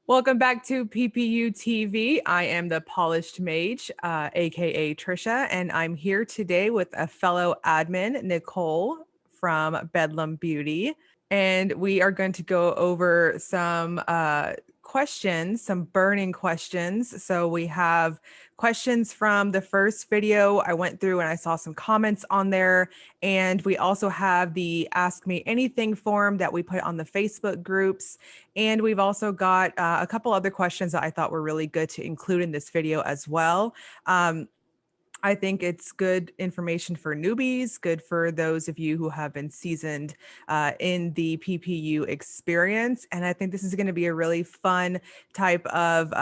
Welcome back to PPUTV. I am the Polished Mage, aka Trisha, and I'm here today with a fellow admin, Nichole from Bedlam Beauty. And we are going to go over some questions, some burning questions. So we have questions from the first video I went through and I saw some comments on there. And we also have the Ask Me Anything form that we put on the Facebook groups. And we've also got a couple other questions that I thought were really good to include in this video as well. I think it's good information for newbies, good for those of you who have been seasoned in the PPU experience. And I think this is going to be a really fun type of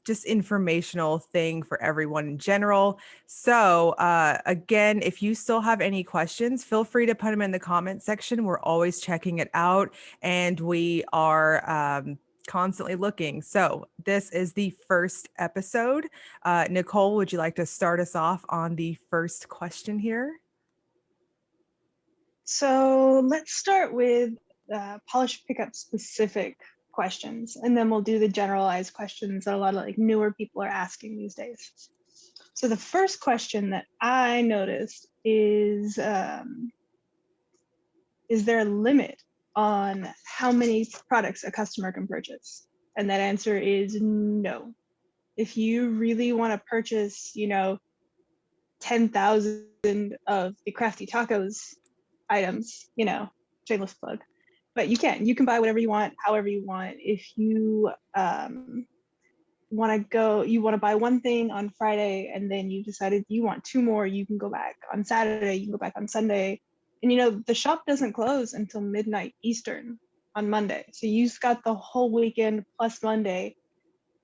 just informational thing for everyone in general. So again, if you still have any questions, feel free to put them in the comment section. We're always checking it out, and we are constantly looking. So this is the first episode. Nichole, would you like to start us off on the first question here? So let's start with polish pickup specific questions, and then we'll do the generalized questions that a lot of like newer people are asking these days. So the first question that I noticed is there a limit on how many products a customer can purchase? And that answer is no. If you really want to purchase, 10,000 of the Crafty Tacos items, shameless plug, but you can buy whatever you want, however you want. If you want to buy one thing on Friday and then you decided you want two more, you can go back on Saturday, you can go back on Sunday. And the shop doesn't close until midnight Eastern on Monday. So you've got the whole weekend plus Monday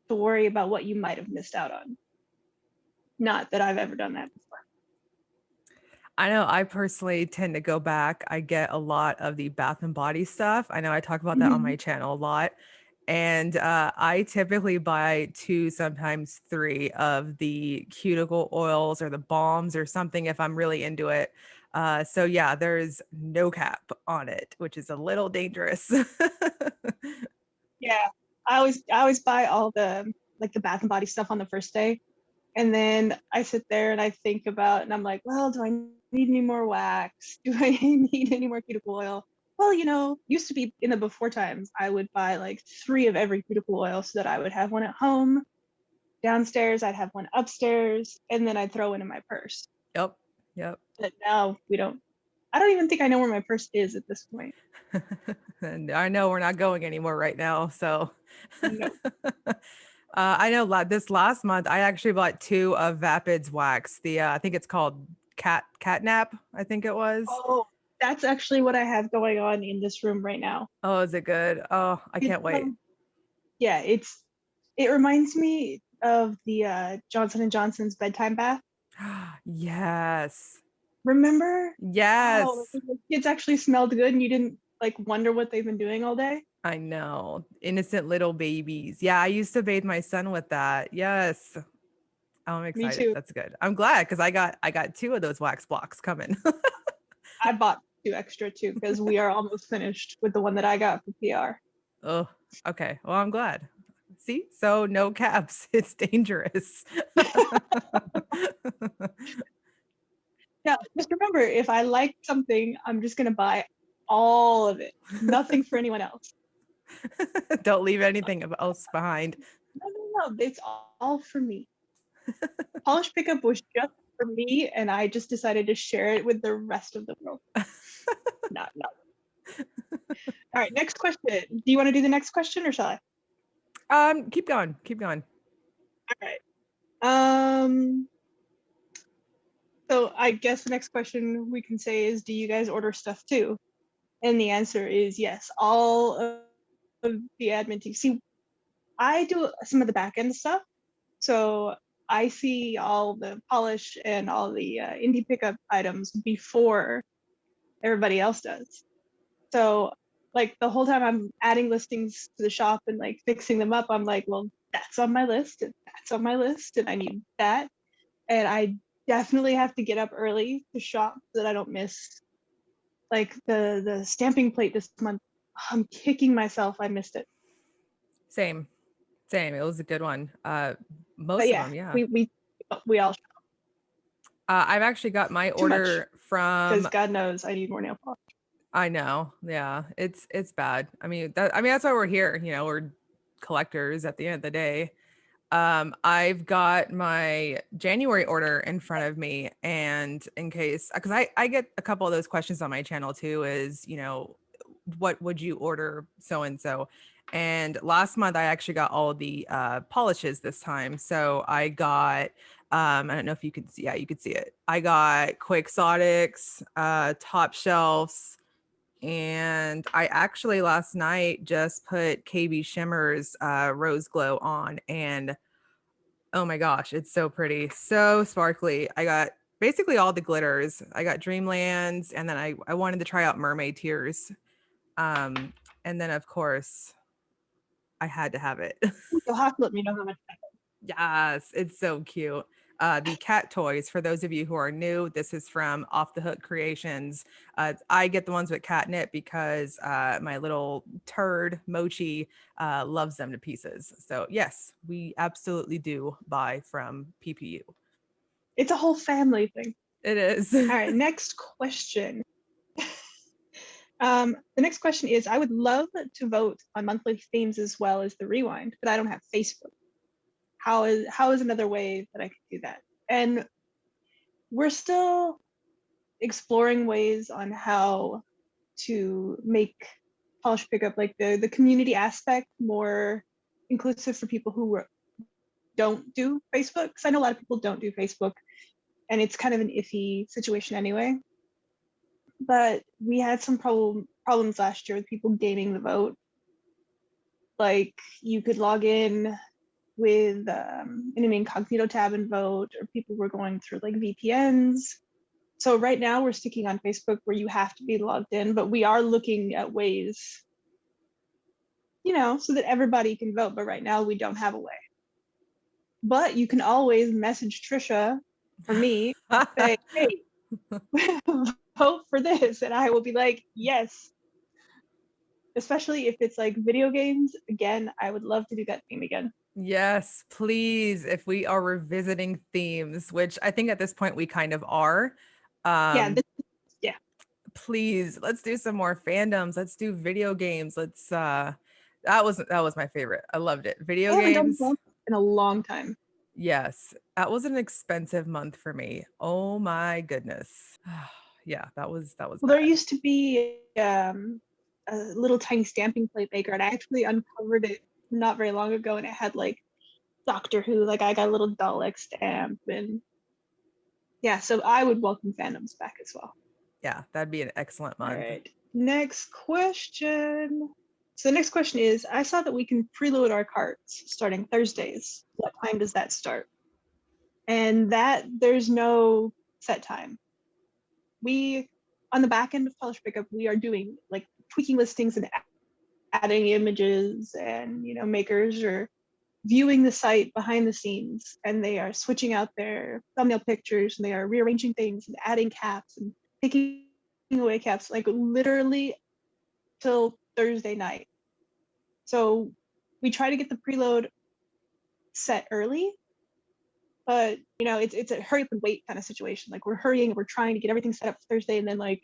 to worry about what you might have missed out on. Not that I've ever done that before. I know I personally tend to go back. I get a lot of the Bath and Body stuff. I know I talk about that on my channel a lot. And I typically buy 2, sometimes 3 of the cuticle oils or the balms or something if I'm really into it. So yeah, there's no cap on it, which is a little dangerous. Yeah, I always buy all the Bath and Body stuff on the first day. And then I sit there and I think about, and I'm like, well, do I need any more wax? Do I need any more cuticle oil? Well, used to be in the before times, I would buy like 3 of every cuticle oil so that I would have one at home. Downstairs, I'd have one upstairs, and then I'd throw one in my purse. Yep. But now I don't even think I know where my purse is at this point. And I know we're not going anymore right now. So No. I know this last month, I actually bought 2 of Vapid's wax. I think it's called catnap, I think it was. Oh, that's actually what I have going on in this room right now. Oh, is it good? Oh, I can't wait. Yeah, it reminds me of the Johnson & Johnson's bedtime bath. Yes. Remember? Yes. Oh, the kids actually smelled good and you didn't wonder what they've been doing all day. I know. Innocent little babies. Yeah, I used to bathe my son with that. Yes. I'm excited. Me too. That's good. I'm glad because I got 2 of those wax blocks coming. I bought 2 extra too because we are almost finished with the one that I got for PR. Oh, okay. Well, I'm glad. See, so no caps. It's dangerous. Yeah, just remember, if I like something, I'm just gonna buy all of it. Nothing for anyone else. Don't leave anything else behind. No, it's all for me. Polish pickup was just for me, and I just decided to share it with the rest of the world. No. All right, next question. Do you want to do the next question or shall I? Keep going. All right. So I guess the next question we can say is, do you guys order stuff too? And the answer is yes. All of the admin team. See, I do some of the back end stuff. So I see all the polish and all the indie pickup items before everybody else does. So the whole time I'm adding listings to the shop and fixing them up, I'm like, well, that's on my list and that's on my list and I need that. And I definitely have to get up early to shop so that I don't miss the stamping plate this month. I'm kicking myself. I missed it. Same. Same. It was a good one. But Most of yeah, them, yeah. we all shop I've actually got my too much order because from. God knows I need more nail polish. I know. Yeah, it's bad. I mean that's why we're here. You know, we're collectors at the end of the day. I've got my January order in front of me, and in case, because I get a couple of those questions on my channel too, is, you know, what would you order so and so. And last month I actually got all the polishes this time. So I got I don't know if you could see, yeah, you could see it. I got Quixotics, top shelves, and I actually last night just put KB Shimmer's Rose Glow on, and oh my gosh, it's so pretty, so sparkly. I got basically all the glitters. I got Dreamlands, and then I wanted to try out Mermaid Tears. Um, and then of course I had to have it. You'll have to let me know how much. Yes, it's so cute. The cat toys, for those of you who are new, this is from Off the Hook Creations. I get the ones with catnip because my little turd, Mochi, loves them to pieces. So, yes, we absolutely do buy from PPU. It's a whole family thing. It is. All right, next question. The next question is, I would love to vote on monthly themes as well as the rewind, but I don't have Facebook. How is another way that I could do that? And we're still exploring ways on how to make polish pickup, like the community aspect, more inclusive for people who don't do Facebook. Because I know a lot of people don't do Facebook, and it's kind of an iffy situation anyway. But we had some problems last year with people gaming the vote. Like you could log in with in an incognito tab and vote, or people were going through like VPNs. So right now we're sticking on Facebook where you have to be logged in, but we are looking at ways, you know, so that everybody can vote. But right now we don't have a way. But you can always message Trisha or me and say, hey, vote for this. And I will be like, yes. Especially if it's like video games. Again, I would love to do that theme again. Yes, please. If we are revisiting themes, which I think at this point we kind of are. Yeah, Um, yeah. Please, let's do some more fandoms. Let's do video games. Let's that was my favorite. I loved it. I Video haven't done games. that in a long time. Yes. That was an expensive month for me. Oh my goodness. Yeah, that was Well, there bad. used to be a little tiny stamping plate maker, and I actually uncovered it not very long ago, and it had like Doctor Who. Like I got a little Dalek stamp, and yeah, so I would welcome fandoms back as well. Yeah, that'd be an excellent All month. right, next question. So the next question is, I saw that we can preload our carts starting Thursdays. What time does that start? And that there's no set time. We, on the back end of Polish Pickup, we are doing like tweaking listings and adding images, and you know, makers are viewing the site behind the scenes, and they are switching out their thumbnail pictures, and they are rearranging things and adding caps and taking away caps, like literally till Thursday night. So we try to get the preload set early, but you know, it's a hurry up and wait kind of situation. Like we're hurrying and we're trying to get everything set up for Thursday, and then like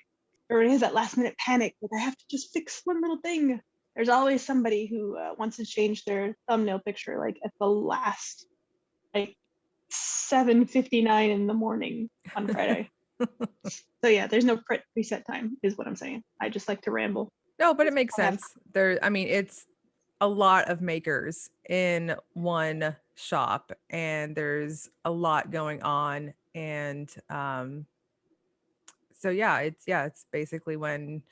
there is that last minute panic, like I have to just fix one little thing. There's always somebody who wants to change their thumbnail picture like at the last, like 7:59 in the morning on Friday. So yeah, there's no preset time is what I'm saying. I just like to ramble. No, but it makes sense. I mean, it's a lot of makers in one shop, and there's a lot going on. And so yeah, it's basically when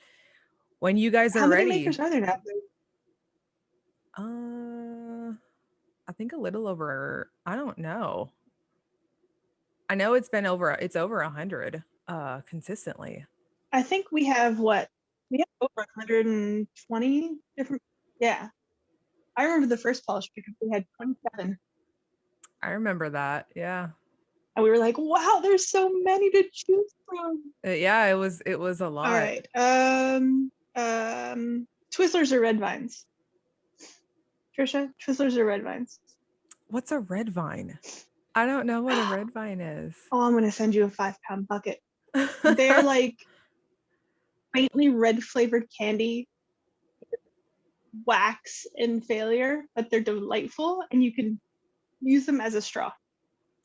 you guys are How many ready. makers are there now? I think a little over, I don't know. I know it's over 100 consistently. I think we have what? We have over 120 different. Yeah. I remember the first polish pickup, we had 27. I remember that. Yeah. And we were like, wow, there's so many to choose from. Yeah, it was a All lot. right. Twizzlers or red vines? Trisha, Twizzlers or red vines? What's a red vine? I don't know what a red vine is. Oh, I'm gonna send you a 5-pound bucket. They're like faintly red flavored candy, wax and failure, but they're delightful and you can use them as a straw.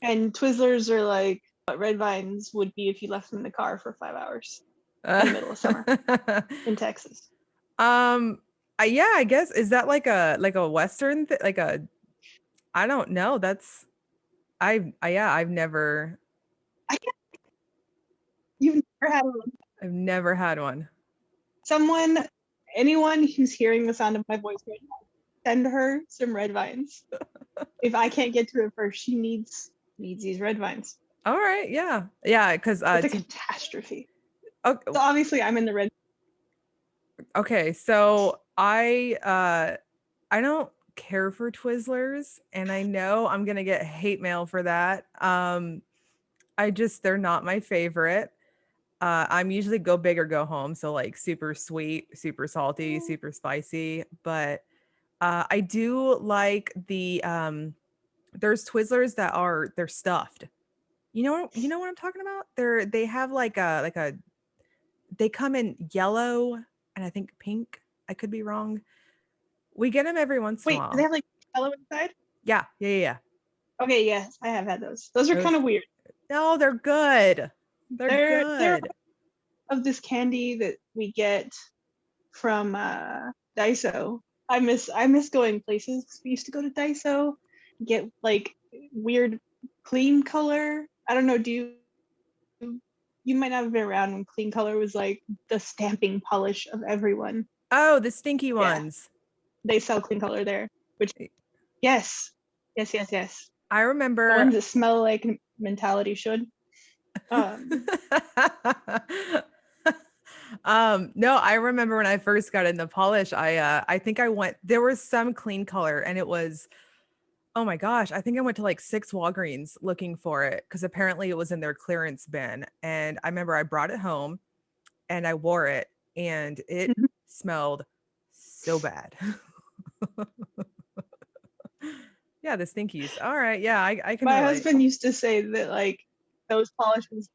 And Twizzlers are like what red vines would be if you left them in the car for 5 hours in the middle of summer in Texas. Yeah, I guess, is that like a Western like a, I don't know. That's I've never I can't, you've never had one. I've never had one. Anyone who's hearing the sound of my voice right now, send her some red vines. If I can't get to it first, she needs these red vines. All right, yeah, because it's a catastrophe. Okay. So obviously, I'm in the red. Okay, so I don't care for Twizzlers, and I know I'm gonna get hate mail for that. They're not my favorite. I'm usually go big or go home, so like super sweet, super salty, super spicy. But I do like the there's Twizzlers that they're stuffed. You know what I'm talking about? They have like a they come in yellow and I think pink. I could be wrong. We get them every once in a Wait, while. do they have like yellow inside? Yeah. Okay, yes, I have had those. Those are kind of weird. No, they're good. They're good. Of this candy that we get from Daiso. I miss going places because we used to go to Daiso, get like weird clean color. I don't know, you might not have been around when clean color was like the stamping polish of everyone. Oh, the stinky ones. They sell clean color there, which yes. I remember the ones that smell like mentality should. No, I remember when I first got into polish, I think there was some clean color and it was, oh my gosh, I think I went to like 6 Walgreens looking for it because apparently it was in their clearance bin. And I remember I brought it home and I wore it and it smelled so bad. Yeah, the stinkies. All right. Yeah, I can My relate. husband used to say that like those polishes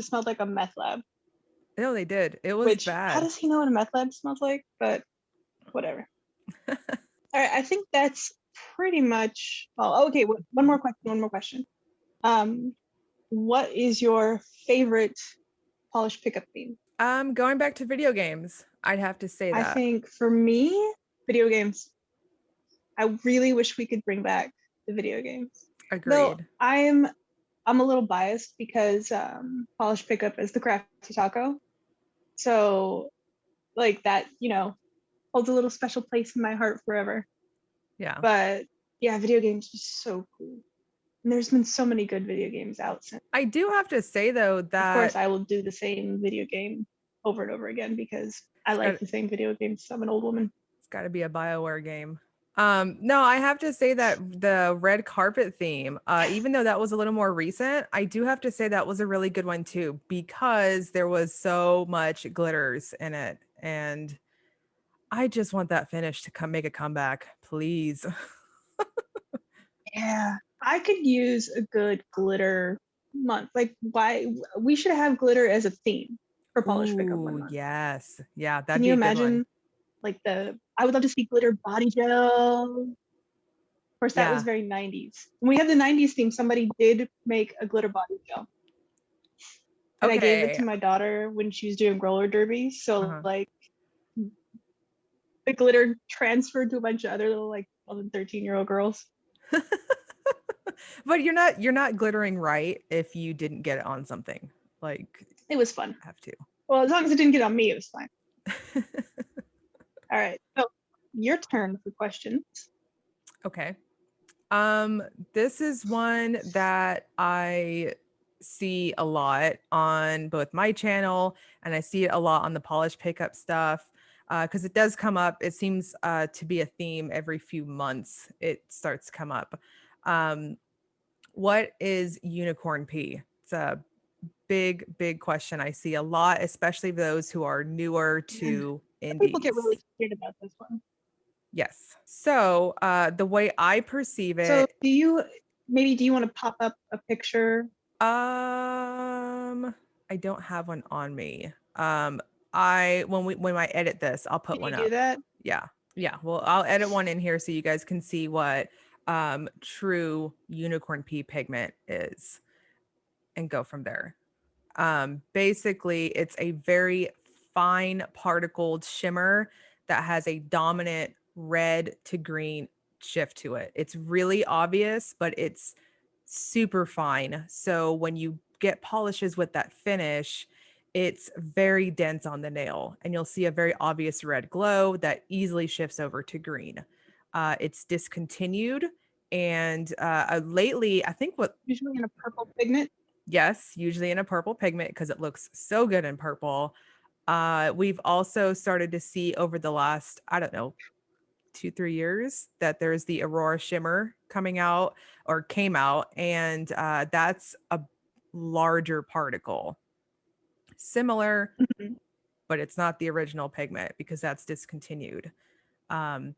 smelled like a meth lab. No, they did. It was bad. How does he know what a meth lab smells like? But whatever. All right, I think that's pretty much. Oh, okay. One more question. What is your favorite polish pickup theme? Going back to video games, I'd have to say that. I think for me, video games. I really wish we could bring back the video games. Agreed. Though I'm a little biased because polish pickup is the crafty taco. So like that, holds a little special place in my heart forever. Yeah. But yeah, video games are so cool. And there's been so many good video games out since. I do have to say though that of course I will do the same video game over and over again because I like the same video games. I'm an old woman. It's got to be a BioWare game. No, I have to say that the red carpet theme, even though that was a little more recent, I do have to say that was a really good one too, because there was so much glitters in it. And I just want that finish to make a comeback, please. Yeah, I could use a good glitter month. Like we should have glitter as a theme for polish pickup 1 month. Yes. Yeah, Can you imagine like I would love to see glitter body gel. Of course, that was very 90s. When we had the 90s theme, somebody did make a glitter body gel. And I gave it to my daughter when she was doing roller derby. So like the glitter transferred to a bunch of other little like 12 and 13-year-old girls. But you're not glittering right if you didn't get it on something. Like it was fun. Have to. Well, as long as it didn't get on me, it was fine. All right. So your turn for questions. Okay. This is one that I see a lot on both my channel and I see it a lot on the polish pickup stuff because it does come up. It seems to be a theme every few months. It starts to come up. What is unicorn pee? It's a big question I see a lot, especially those who are newer to indies. People get really scared about this one. Yes. So the way I perceive So it, do you want to pop up a picture? I don't have one on me. When I edit this, I'll put Can you one do up. that? Yeah. Yeah. Well, I'll edit one in here so you guys can see what true unicorn pea pigment is and go from there. Basically, it's a very fine particled shimmer that has a dominant red to green shift to it. It's really obvious, but it's super fine. So when you get polishes with that finish, it's very dense on the nail, and you'll see a very obvious red glow that easily shifts over to green. It's discontinued, and lately, I think what Usually in a purple pigment. yes, usually in a purple pigment because it looks so good in purple. We've also started to see over the last, I don't know, 2-3 years that there's the Aurora Shimmer coming out or came out, and that's a larger particle. Similar, Mhm. but it's not the original pigment because that's discontinued.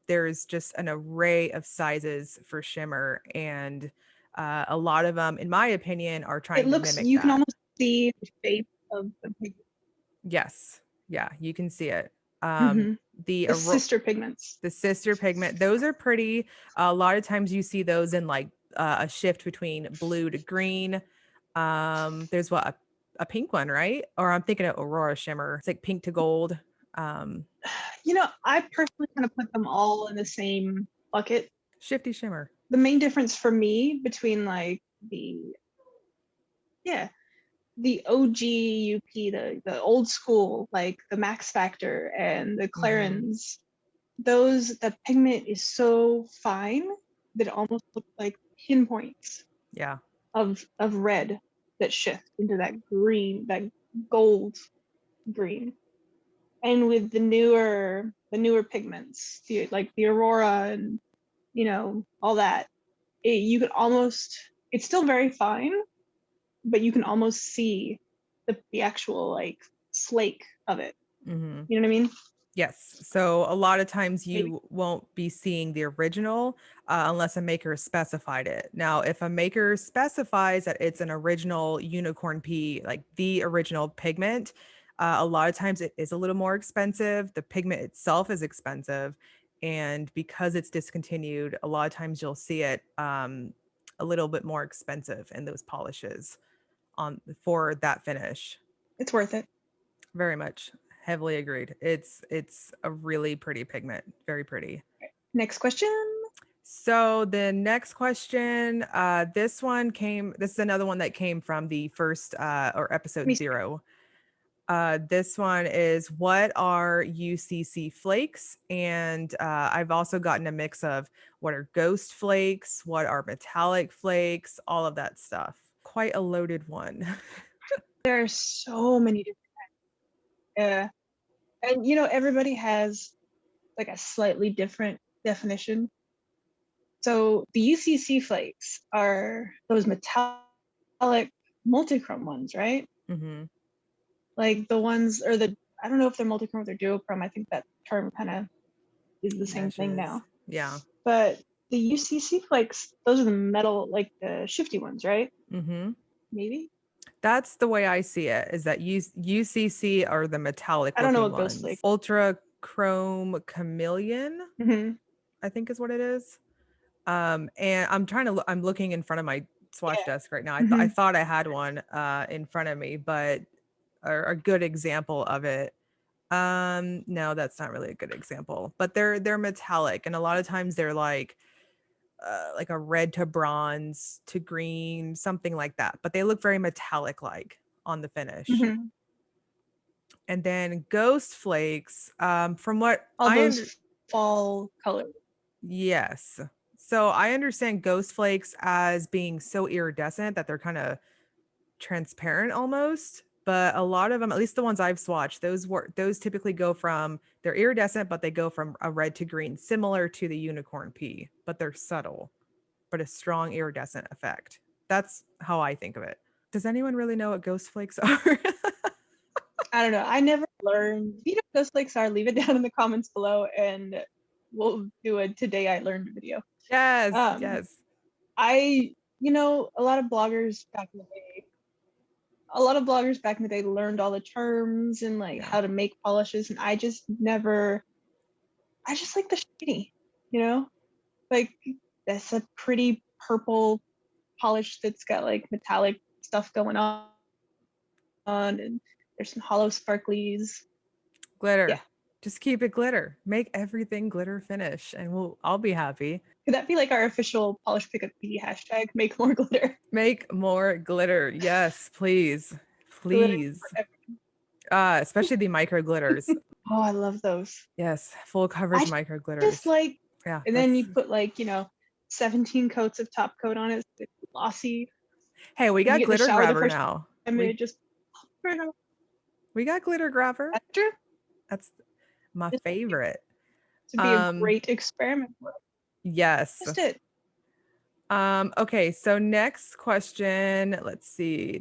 There's just an array of sizes for shimmer, and a lot of them, in my opinion, are It trying to looks, mimic you can that. almost see the shape of the pigment. Yes. Yeah, you can see it. Um, Hmm. the The sister pigments. the sister pigment, those are pretty. A lot of times you see those in like a shift between blue to green. There's what a pink one, right? Or I'm thinking of Aurora Shimmer. It's like pink to gold. Um, I personally kind of put them all in the same bucket. Shifty Shimmer. The main difference for me between like yeah, the OG UP, the old school, like the Max Factor and the Hmm. Clarins, the pigment is so fine that it almost looks like pinpoints Yeah. of red that shift into that green, that gold green. And with the newer pigments, like the Aurora and all that, you could almost, it's still very fine, but you can almost see the actual like flake of it. Hmm. You know what I mean? Yes. So a lot of times Maybe. you won't be seeing the original unless a maker specified it. Now, if a maker specifies that it's an original unicorn pea, like the original pigment, a lot of times it is a little more expensive. The pigment itself is expensive. And because it's discontinued, a lot of times you'll see it a little bit more expensive in those polishes on for that finish. It's worth it. Very much. Heavily agreed. It's a really pretty pigment. Very pretty. Next question. So the next question, this is another one that came from the first or episode Me. 0. This one is what are UCC flakes? And I've also gotten a mix of what are ghost flakes, what are metallic flakes, all of that stuff. Quite a loaded one. There are so many different. And everybody has like a slightly different definition. So the UCC flakes are those metallic multichrome ones, right? Hmm. Like the ones, or I don't know if they're multichrome or they're duochrome. I think that term kind of is the same thing Meshes. now. Yeah. But the UCC flakes, those are the metal, like the shifty ones, right? Hmm. Maybe. That's the way I see it, is that UCC are the metallic I don't know looking what ghost ones. flake. Ultra chrome chameleon, Hmm. I think is what it is. And I'm looking in front of my swatch Yeah. desk right now. I Hmm. thought I had one in front of me, but a good example of it. No, that's not really a good example, but they're metallic, and a lot of times they're like a red to bronze to green, something like that. But they look very metallic like on the finish. Hmm. And then ghost flakes, from what All I under those fall colors. yes. So I understand ghost flakes as being so iridescent that they're kind of transparent almost. But a lot of them, at least the ones I've swatched, those typically go from they're iridescent, but they go from a red to green, similar to the unicorn pea, but they're subtle, but a strong iridescent effect. That's how I think of it. Does anyone really know what ghost flakes are? I don't know. I never learned. If you know what ghost flakes are, leave it down in the comments below. And we'll do a Today I Learned video. Yes, Um, yes. a lot of bloggers back in the day, learned all the terms and like Yeah. how to make polishes, and I just like the shiny, you know, like that's a pretty purple polish that's got like metallic stuff going and there's some hollow sparklies. Yeah. Glitter. Just keep it glitter. Make everything glitter finish and I'll be happy. Could that be like our official polish pickup PD hashtag? Make more glitter. Make more glitter. Yes, please. Glitter Please. forever. Especially the micro glitters. Oh, I love those. Yes, full I coverage micro just glitters. like, Yeah, and then that's you put like, 17 coats of top coat on it. It's glossy. Hey, we When you got get in the glitter shower the grabber first now. time, We it just, we got glitter grabber. that's true. That's my Just favorite. to be a Um, great experiment. yes. Just it. Okay, so next question. Let's see.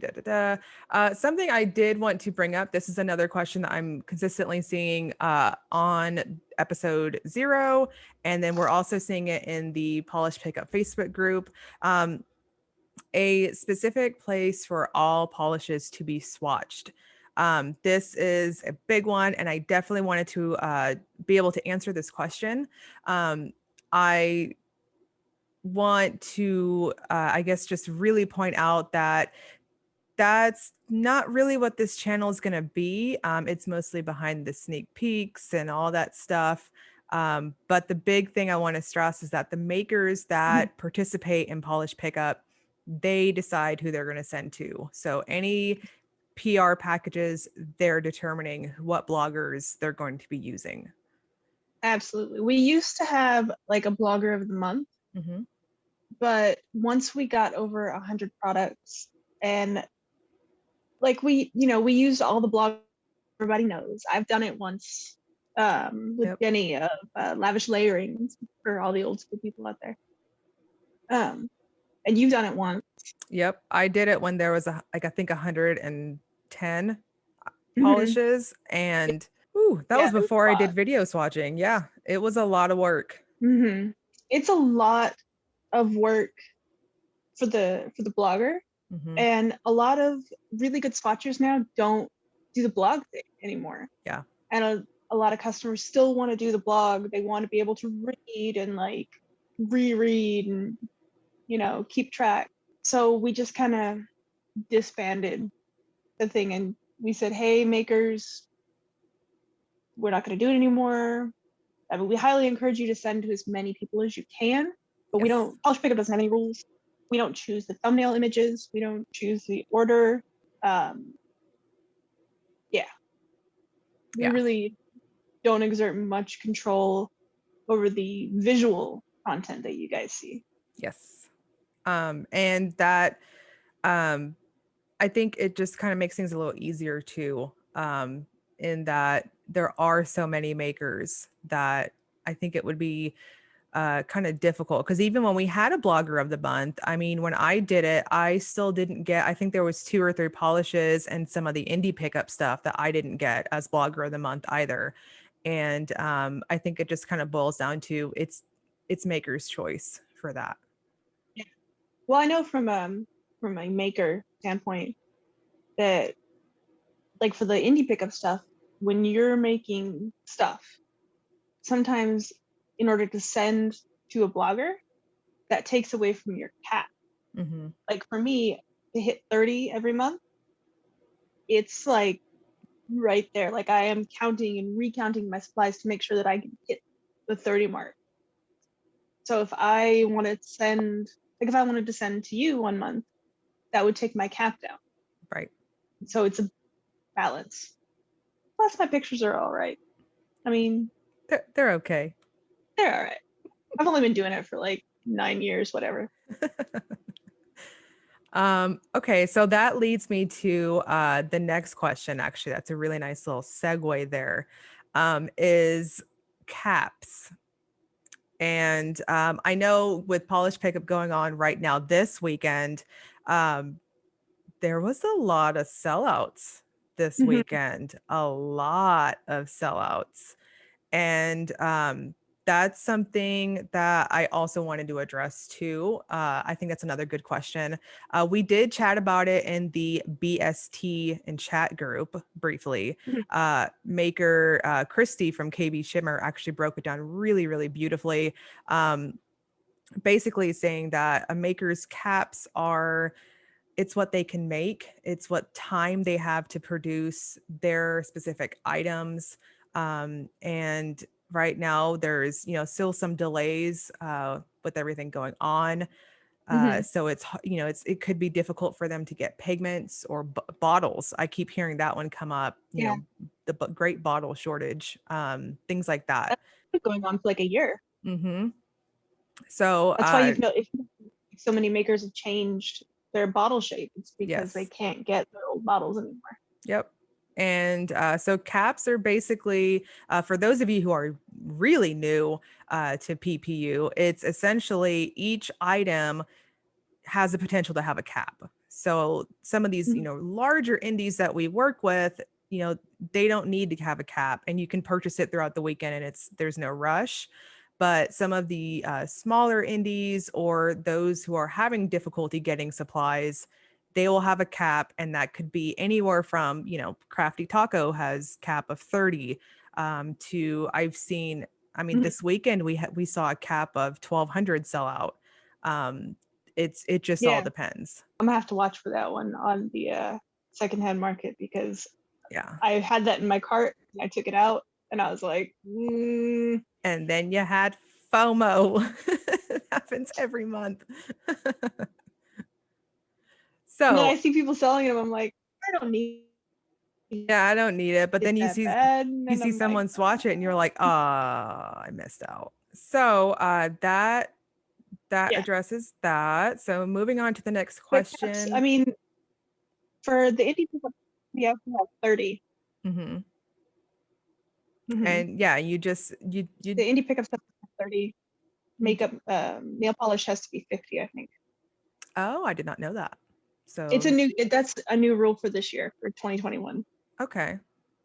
Something I did want to bring up. This is another question that I'm consistently seeing on episode 0, and then we're also seeing it in the Polish Pickup Facebook group. A specific place for all polishes to be swatched. This is a big one, and I definitely wanted to be able to answer this question. I want to, I guess, just really point out that that's not really what this channel is going to be. It's mostly behind the sneak peeks and all that stuff. But the big thing I want to stress is that the makers that participate in Polish Pickup, they decide who they're going to send to. So any PR packages, they're determining what bloggers they're going to be using. Absolutely. We used to have like a blogger of the month, Mm-hmm. but once we got over 100 products and like we used all the blog everybody knows. I've done it once with Yep. Jenny of Lavish Layering for all the old school people out there. And you've done it once. Yep. I did it when there was I think 110 Mhm. polishes, and that Yeah, was it was before a I lot. did video swatching. Yeah, it was a lot of work. Mm-hmm. It's a lot of work for the blogger, Mm-hmm. and a lot of really good swatchers now don't do the blog thing anymore. Yeah. And a lot of customers still want to do the blog. They want to be able to read and like reread and keep track. So we just kind of disbanded the thing and we said, hey, makers, we're not going to do it anymore. I mean, we highly encourage you to send to as many people as you can, but we Yes. don't, Polish Pickup doesn't have any rules. We don't choose the thumbnail images. We don't choose the order. Yeah. We Yeah. really don't exert much control over the visual content that you guys see. Yes. And that I think it just kind of makes things a little easier too. In that there are so many makers that I think it would be kind of difficult, because even when we had a blogger of the month, I mean, when I did it, I still didn't get, I think there was 2 or 3 polishes and some of the indie pickup stuff that I didn't get as blogger of the month either. And I think it just kind of boils down to it's maker's choice for that. Yeah. Well, I know from a maker standpoint that like for the indie pickup stuff, when you're making stuff, sometimes in order to send to a blogger, that takes away from your cap. Mm-hmm. Like for me, to hit 30 every month, it's like right there. Like I am counting and recounting my supplies to make sure that I can hit the 30 mark. So if I wanted to send, like if I wanted to send to you 1 month, that would take my cap down. Right. So it's a balance. Plus my pictures are all right. I mean, They're okay. they're all right. I've only been doing it for like 9 years, whatever. Okay, so that leads me to the next question. Actually, that's a really nice little segue there. Is caps. And I know with Polish Pickup going on right now this weekend, there was a lot of sellouts this Mhm. weekend, a lot of sellouts. And That's something that I also wanted to address too. I think that's another good question. We did chat about it in the BST and chat group briefly. Mhm. Maker Christy from KB Shimmer actually broke it down really, really beautifully. Basically saying that a maker's caps are, it's what they can make, it's what time they have to produce their specific items. And right now there's, still some delays with everything going on. Mhm. So it could be difficult for them to get pigments or bottles. I keep hearing that one come up, Yeah, the great bottle shortage, things like that. that's been going on for like a year. Hmm. So That's why if so many makers have changed their bottle shape. It's because they yes. can't get their old bottles anymore. Yep. And so caps are basically, for those of you who are really new to PPU, it's essentially each item has the potential to have a cap. So some of these, Mhm. larger indies that we work with, they don't need to have a cap, and you can purchase it throughout the weekend, and there's no rush. But some of the smaller indies or those who are having difficulty getting supplies, they will have a cap, and that could be anywhere from, Crafty Taco has cap of 30 to I've seen. I mean, Mhm. this weekend we saw a cap of 1,200 sell out. Um, it just all Yeah, depends. I'm gonna have to watch for that one on the secondhand market because Yeah. I had that in my cart and I took it out and I was like, And then you had FOMO. It happens every month. and then I So see people selling them. I'm like, I don't need yeah, I don't need it. But it then that bad. And you then see I'm like, someone swatch it and you're like, I missed out. So that yeah, addresses that. So moving on to the next but caps. I question. mean, for the indie people, we have to have 30. Hmm. Mm-hmm. And yeah, you The indie pickup stuff is 30. you Makeup, nail polish has to be 50, I think. oh, I did not know that. It's So that's a new rule for this year for 2021. okay.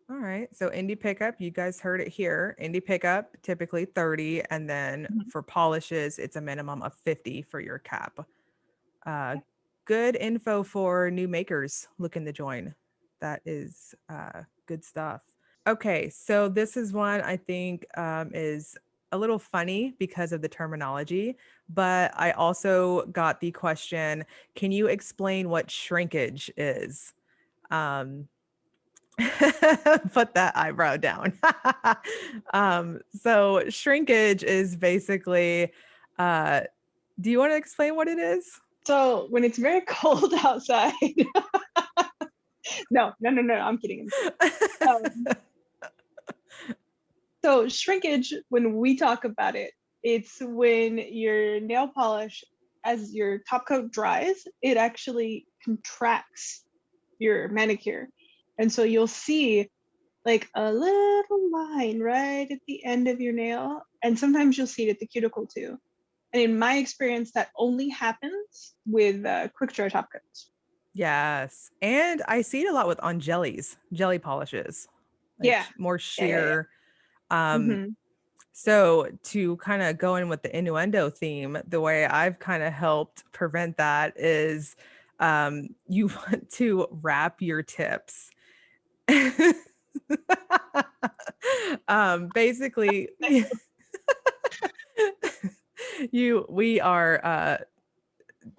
All right. So indie pickup, you guys heard it here. Indie pickup, typically 30. And then Mhm. for polishes, it's a minimum of 50 for your cap. Good info for new makers looking to join. That is good stuff. Okay. So this is one I think is a little funny because of the terminology, but I also got the question, can you explain what shrinkage is? Um, Put that eyebrow down. So shrinkage is basically, uh, do you want to explain what it is? So when it's very cold outside, no, I'm kidding. Um, so shrinkage, when we talk about it, it's when your nail polish, as your top coat dries, it actually contracts your manicure. And so you'll see like a little line right at the end of your nail. And sometimes you'll see it at the cuticle too. And in my experience, that only happens with quick dry top coats. Yes. And I see it a lot with on jelly polishes, like Yeah, more yeah. sheer. Um, Hmm. so to kind of go in with the innuendo theme, the way I've kind of helped prevent that is you want to wrap your tips. Basically, we are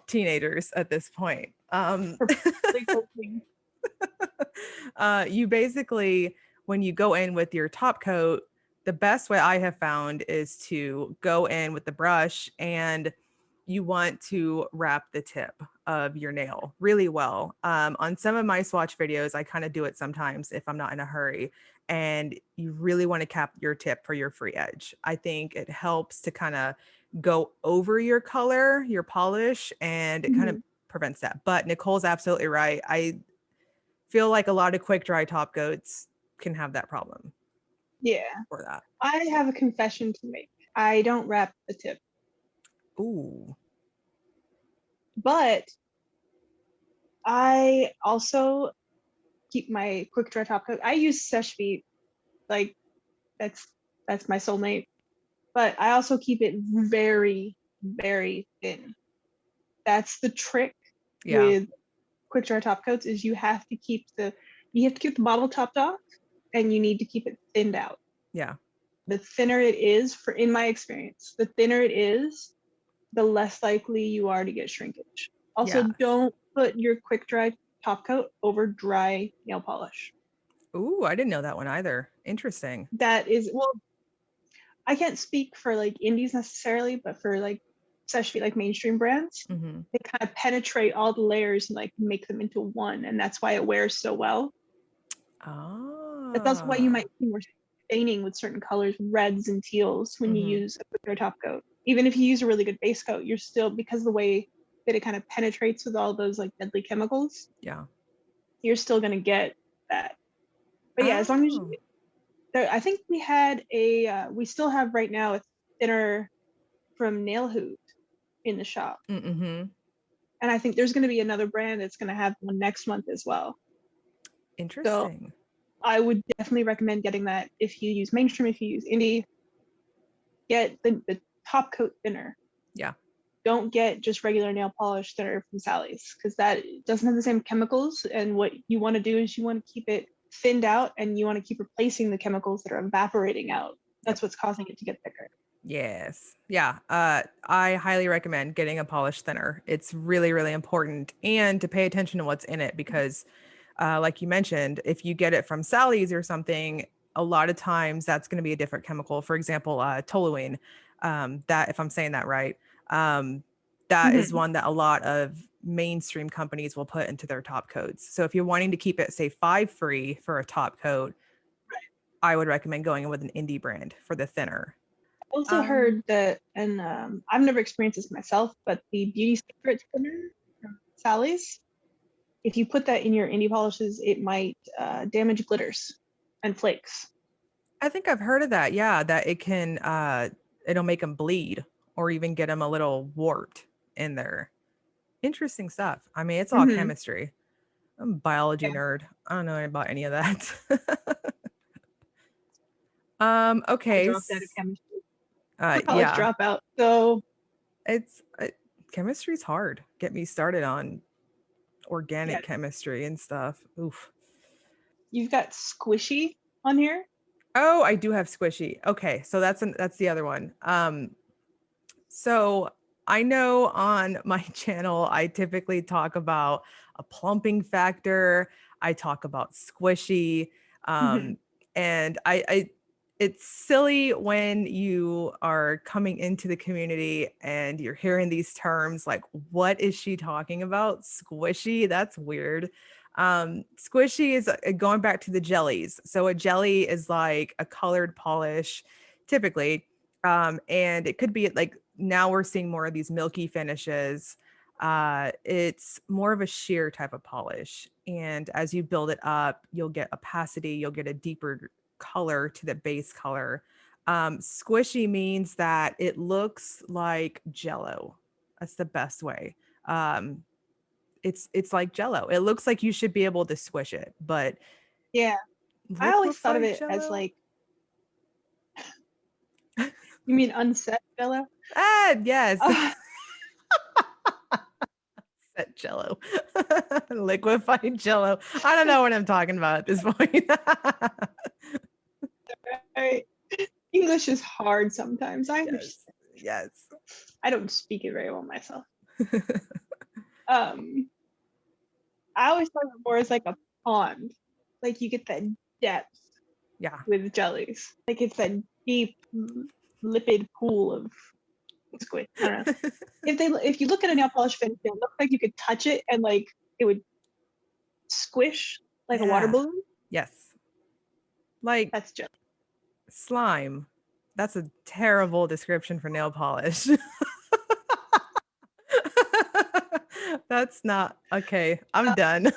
teenagers at this point. Perfectly coping. You basically, when you go in with your top coat, the best way I have found is to go in with the brush, and you want to wrap the tip of your nail really well. On some of my swatch videos, I kind of do it sometimes if I'm not in a hurry, and you really want to cap your tip for your free edge. I think it helps to kind of go over your color, your polish, and it kind of Mhm. prevents that. But Nicole's absolutely right. I feel like a lot of quick dry top coats can have that problem Yeah, for that. I have a confession to make. I don't wrap the tip, Ooh. but I also keep my quick dry top coat. I use Sesh Feet, like that's that's my soulmate. but I also keep it very, very thin. That's the trick with quick dry top coats, is you have to keep the bottle topped off, and you need to keep it thinned out. Yeah. The thinner it is, in my experience, the thinner it is, the less likely you are to get shrinkage. Also, don't put your quick dry top coat over dry nail polish. Ooh, I didn't know that one either. Interesting. That is, well, I can't speak for like indies necessarily, but for like especially like mainstream brands, they kind of penetrate all the layers and like make them into one, and that's why it wears so well. But that's why you might see more staining with certain colors, reds and teals, when you use a quicker top coat. Even if you use a really good base coat, you're still, because of the way that it kind of penetrates with all those like deadly chemicals, you're still gonna get that. But yeah, as long as you, I think we still have right now a thinner from Nail Hoot in the shop. And I think there's going to be another brand that's going to have one next month as well. Interesting. So I would definitely recommend getting that. If you use mainstream, if you use indie, get the top coat thinner. Yeah. Don't get just regular nail polish thinner from Sally's, because that doesn't have the same chemicals. And what you want to do is you want to keep it thinned out, and you want to keep replacing the chemicals that are evaporating out. That's what's causing it to get thicker. Yes. Yeah. I highly recommend getting a polish thinner. It's really, really important, and to pay attention to what's in it, because like you mentioned, if you get it from Sally's or something, a lot of times that's going to be a different chemical. For example, toluene, that, if I'm saying that right, that is one that a lot of mainstream companies will put into their top coats. So if you're wanting to keep it, say, 5 free for a top coat, I would recommend going in with an indie brand for the thinner. I also heard that, and I've never experienced this myself, but the Beauty Secrets thinner from Sally's, if you put that in your indie polishes, it might damage glitters and flakes. I think I've heard of that. Yeah, that it can, it'll make them bleed or even get them a little warped in there. Interesting stuff. I mean, it's all chemistry. I'm a biology nerd. I don't know about any of that. Okay. I dropped out of chemistry. College Yeah. dropout. So It's chemistry's hard. Get me started on organic chemistry and stuff. Oof. You've got squishy on here. Oh, I do have squishy. Okay, so that's the other one. So I know on my channel I typically talk about a plumping factor. I talk about squishy, and I it's silly when you are coming into the community and you're hearing these terms like, what is she talking about? Squishy? That's weird. Squishy is going back to the jellies. So a jelly is like a colored polish, typically. And it could be like, now we're seeing more of these milky finishes. It's more of a sheer type of polish. And as you build it up, you'll get opacity, you'll get a deeper color to the base color. Squishy means that it looks like Jello. That's the best way. It's like Jello. It looks like you should be able to squish it, but yeah, I always thought of it Jello? as like, you mean unset Jello? Yes. Set Jello. Liquefied Jello. I don't know what I'm talking about at this point. Right. English is hard sometimes. I understand. Yes. I don't speak it very well myself. I always thought of it more as like a pond. Like you get that depth with jellies. Like it's that deep lipid pool of squid. I don't know. If you look at a nail polish finish, it looks like you could touch it and like it would squish like a water balloon. Yes. Like that's jelly. Slime. That's a terrible description for nail polish. That's not okay. I'm done.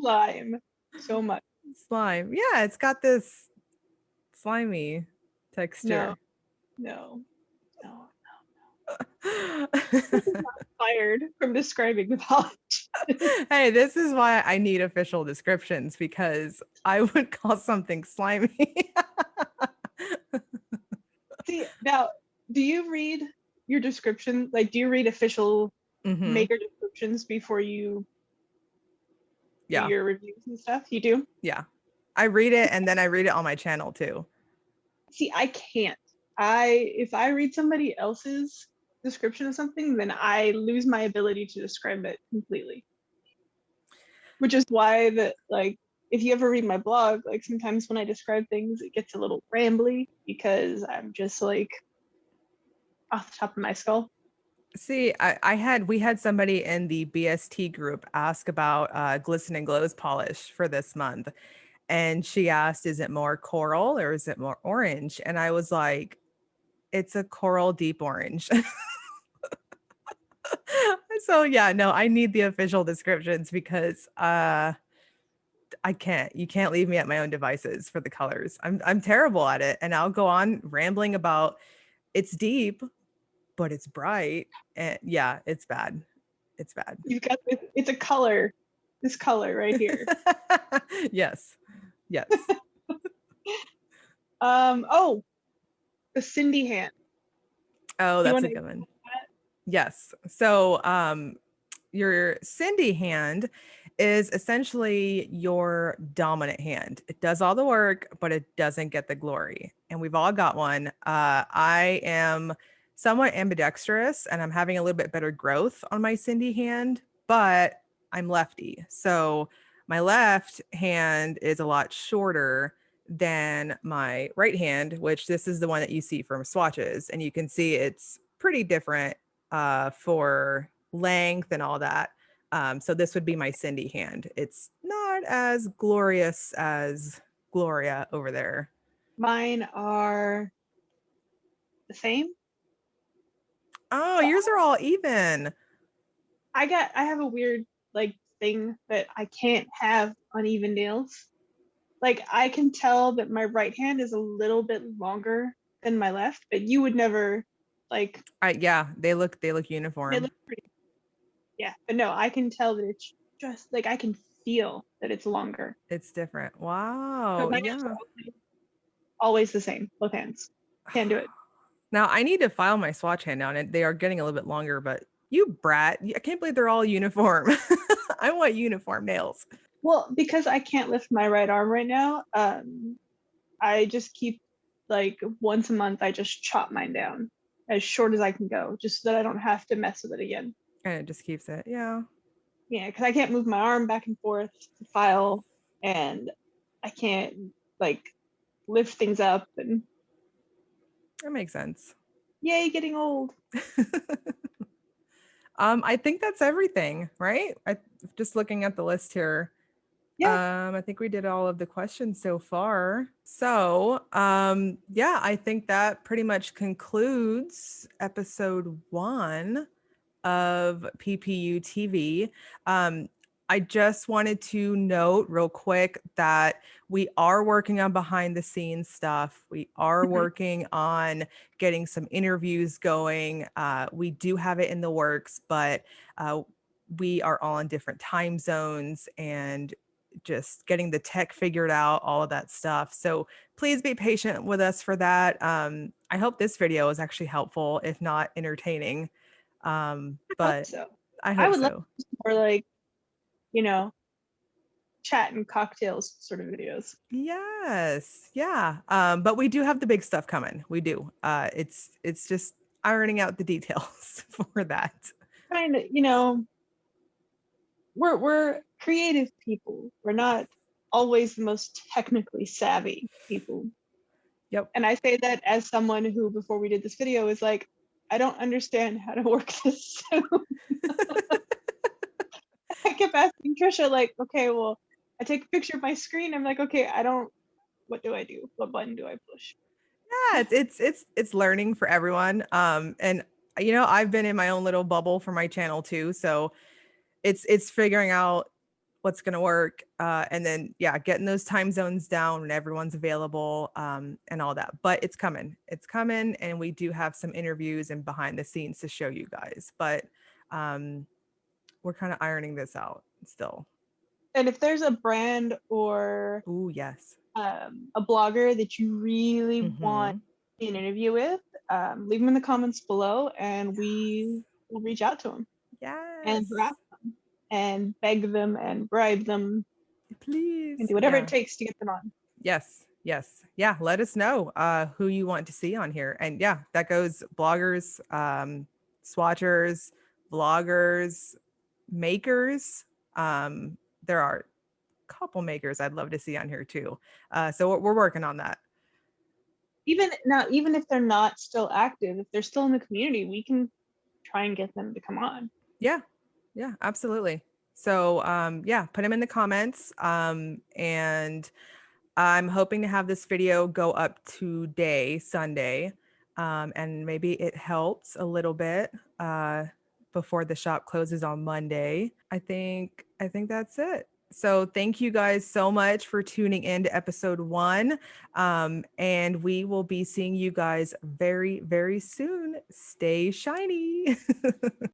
Slime. So much. Slime. Yeah, it's got this slimy texture. No. Fired from describing the polish. Hey, this is why I need official descriptions, because I would call something slimy. See, now, do you read your description? Like, do you read official Mm-hmm. maker descriptions before you do Yeah. your reviews and stuff? You do? Yeah. I read it and then I read it on my channel too. See, I can't. If I read somebody else's description of something, then I lose my ability to describe it completely. Which is why that, like, if you ever read my blog, like sometimes when I describe things, it gets a little rambly because I'm just like off the top of my skull. See, we had somebody in the BST group ask about Glisten and Glows polish for this month. And she asked, is it more coral or is it more orange? And I was like, it's a coral deep orange. So yeah, no, I need the official descriptions because you can't leave me at my own devices for the colors. I'm terrible at it. And I'll go on rambling about it's deep, but it's bright. And yeah, it's bad. It's bad. You've got this, it's a color, this color right here. Yes. Yes. Oh, the Cindy hand. Oh, Do you that's want a to good one. that? Yes. So, your Cindy hand is essentially your dominant hand. It does all the work, but it doesn't get the glory. And we've all got one. I am somewhat ambidextrous and I'm having a little bit better growth on my Cindy hand, but I'm lefty. So my left hand is a lot shorter than my right hand, which this is the one that you see from swatches. And you can see it's pretty different for length and all that. So this would be my Cindy hand. It's not as glorious as Gloria over there. Mine are the same. Oh, But yours are all even. I have a weird like thing that I can't have uneven nails. Like I can tell that my right hand is a little bit longer than my left, but you would never like Yeah, they look they uniform. look pretty. Yeah, but no, I can tell that it's just like I can feel that it's longer. It's different. But Wow. my nails Yeah. are always the same, both hands. Can't do it. Now I need to file my swatch hand down and they are getting a little bit longer, but you brat. I can't believe they're all uniform. I want uniform nails. Well, because I can't lift my right arm right now, I just keep like once a month I just chop mine down as short as I can go, just so that I don't have to mess with it again. And it just keeps it. Yeah. Yeah, because I can't move my arm back and forth to file, and I can't like lift things up. And That makes sense. yay, getting old. I think that's everything, right? Just looking at the list here. Yeah, I think we did all of the questions so far. So, yeah, I think that pretty much concludes episode 1 of PPUTV. I just wanted to note real quick that we are working on behind the scenes stuff. We are working on getting some interviews going. We do have it in the works, but we are all in different time zones and just getting the tech figured out, all of that stuff. So please be patient with us for that. I hope this video is actually helpful, if not entertaining. But so I I hope would love so. more like you know chat and cocktails sort of videos. Yes. Yeah. But we do have the big stuff coming. We do. It's just ironing out the details for that. Kind of, we're creative people. We're not always the most technically savvy people. Yep. And I say that as someone who, before we did this video, was like, I don't understand how to work this. I kept asking Trisha, like, okay, well, I take a picture of my screen. I'm like, okay, what do I do? What button do I push? Yeah, it's learning for everyone. And I've been in my own little bubble for my channel too. So it's figuring out what's going to work, and then yeah, getting those time zones down when everyone's available, and all that. But it's coming, and we do have some interviews and behind the scenes to show you guys. But we're kind of ironing this out still. And if there's a brand or Oh yes. a blogger that you really want Mm-hmm. an interview with, leave them in the comments below, and we will reach out to them and Yes. harass them and beg them and bribe them and Please. do whatever it Yeah. takes to get them on. Yes. Yes. Yeah. Let us know who you want to see on here. And yeah, that goes bloggers, swatchers, vloggers, makers. There are a couple makers I'd love to see on here too. So we're working on that. Even now, even if they're not still active, if they're still in the community, we can try and get them to come on. Yeah. Yeah, absolutely. So yeah, put them in the comments. And I'm hoping to have this video go up today, Sunday. And maybe it helps a little bit before the shop closes on Monday. I think that's it. So thank you guys so much for tuning in to episode 1. And we will be seeing you guys very, very soon. Stay shiny.